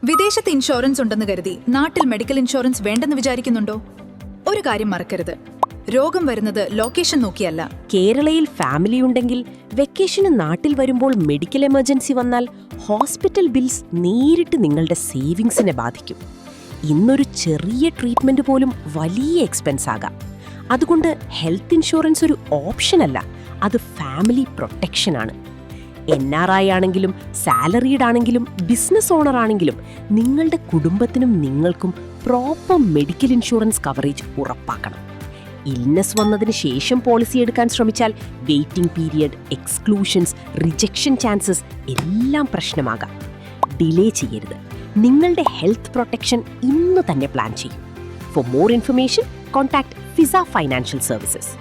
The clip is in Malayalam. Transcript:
വിദേശത്ത് ഇൻഷുറൻസ് ഉണ്ടെന്ന് കരുതി നാട്ടിൽ മെഡിക്കൽ ഇൻഷുറൻസ് വേണ്ടെന്ന് വിചാരിക്കുന്നുണ്ടോ? ഒരു കാര്യം മറക്കരുത്, രോഗം വരുന്നത് ലൊക്കേഷൻ നോക്കിയല്ല. കേരളയിൽ ഫാമിലി ഉണ്ടെങ്കിൽ വെക്കേഷന് നാട്ടിൽ വരുമ്പോൾ മെഡിക്കൽ എമർജൻസി വന്നാൽ ഹോസ്പിറ്റൽ ബിൽസ് നേരിട്ട് നിങ്ങളുടെ സേവിങ്സിനെ ബാധിക്കും. ഇന്നൊരു ചെറിയ ട്രീറ്റ്മെന്റ് പോലും വലിയ എക്സ്പെൻസ് ആകാം. അതുകൊണ്ട് ഹെൽത്ത് ഇൻഷുറൻസ് ഒരു ഓപ്ഷനല്ല, അത് ഫാമിലി പ്രൊട്ടക്ഷനാണ്. NRI ആണെങ്കിലും സാലറീഡ് ആണെങ്കിലും ബിസിനസ് ഓണർ ആണെങ്കിലും നിങ്ങളുടെ കുടുംബത്തിനും നിങ്ങൾക്കും പ്രോപ്പർ മെഡിക്കൽ ഇൻഷുറൻസ് കവറേജ് ഉറപ്പാക്കണം. ഇൽനെസ് വന്നതിന് ശേഷം പോളിസി എടുക്കാൻ ശ്രമിച്ചാൽ waiting period, exclusions, rejection chances എല്ലാം പ്രശ്നമാകാം. ഡിലേ ചെയ്യരുത്. നിങ്ങളുടെ ഹെൽത്ത് പ്രൊട്ടക്ഷൻ ഇന്ന് തന്നെ പ്ലാൻ ചെയ്യൂ. For more information contact Fisa financial services.